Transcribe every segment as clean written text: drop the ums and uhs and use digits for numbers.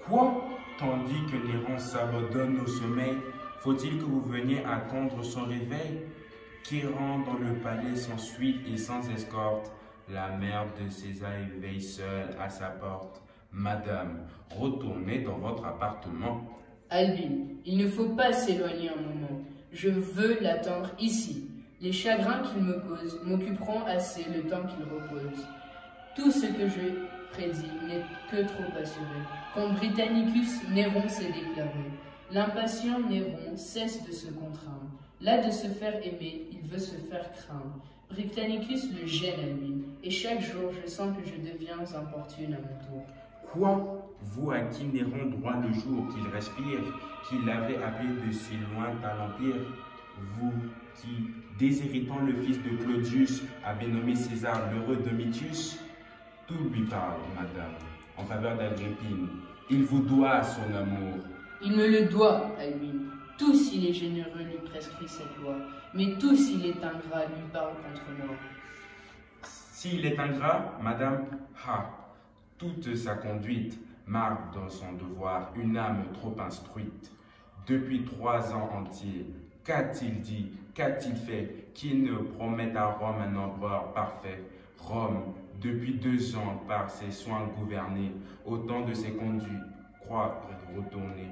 Quoi? Tandis que Néron s'abandonne au sommeil, faut-il que vous veniez attendre son réveil? Qui rentre dans le palais sans suite et sans escorte? La mère de César veille seule à sa porte. Madame, retournez dans votre appartement. Albine, il ne faut pas s'éloigner un moment. Je veux l'attendre ici. Les chagrins qu'il me cause m'occuperont assez le temps qu'il repose. Tout ce que je prédis n'est que trop assuré. Contre Britannicus, Néron s'est déclaré. L'impatient Néron cesse de se contraindre. Là de se faire aimer, il veut se faire craindre. Britannicus le gêne à lui, et chaque jour je sens que je deviens importune à mon tour. Quoi? Vous à qui Néron droit le jour qu'il respire, qu'il avait appelé de si loin à l'Empire? Vous qui, déshéritant le fils de Claudius, avez nommé César l'heureux Domitius? Tout lui parle, madame, en faveur d'Agrippine. Il vous doit son amour. Il me le doit, Albine. Tout s'il est généreux lui prescrit cette loi, mais tout s'il est ingrat lui parle contre moi. S'il est ingrat, madame, toute sa conduite marque dans son devoir une âme trop instruite. Depuis 3 ans entiers, qu'a-t-il dit, qu'a-t-il fait, qu'il ne promette à Rome un empereur parfait? Rome, depuis 2 ans, par ses soins gouvernés, au temps de ses conduits, croit retourner.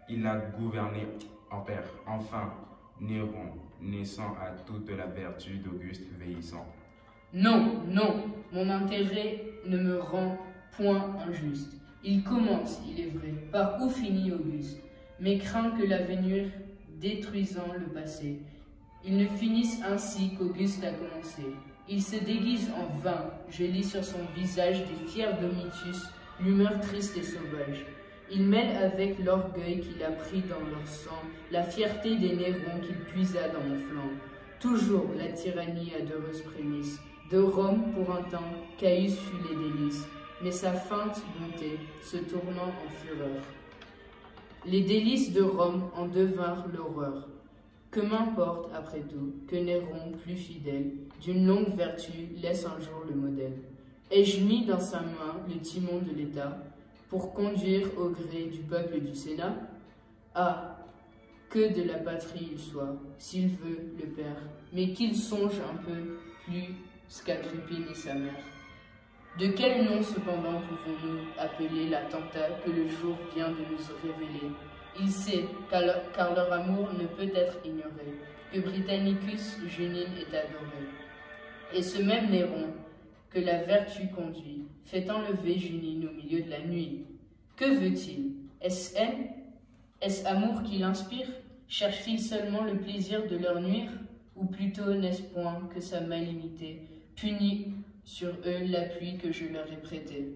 Il a gouverné en père, enfin, Néron, naissant à toute la vertu d'Auguste vieillissant. Non, non, mon intérêt ne me rend point injuste. Il commence, il est vrai, par où finit Auguste, mais craint que l'avenir détruisant le passé, il ne finisse ainsi qu'Auguste a commencé. Il se déguise en vain, je lis sur son visage des fiers Domitius, l'humeur triste et sauvage. Il mêle avec l'orgueil qu'il a pris dans leur sang, la fierté des Nérons qu'il puisa dans mon flanc. Toujours la tyrannie a d'heureuses prémices. De Rome, pour un temps, Caius fut les délices, mais sa feinte bonté se tournant en fureur. Les délices de Rome en devinrent l'horreur. Que m'importe, après tout, que Néron, plus fidèle, d'une longue vertu, laisse un jour le modèle. Ai-je mis dans sa main le timon de l'État, pour conduire au gré du peuple du Sénat? Ah, que de la patrie il soit, s'il veut, le père, mais qu'il songe un peu plus qu'Agrippine et sa mère. De quel nom cependant pouvons-nous appeler l'attentat que le jour vient de nous révéler? Il sait, car leur amour ne peut être ignoré, que Britannicus Junine est adoré. Et ce même Néron, que la vertu conduit, fait enlever Junine au milieu de la nuit. Que veut-il? Est-ce haine? Est-ce amour qui l'inspire? Cherche-t-il seulement le plaisir de leur nuire? Ou plutôt n'est-ce point que sa malignité punit sur eux l'appui que je leur ai prêté?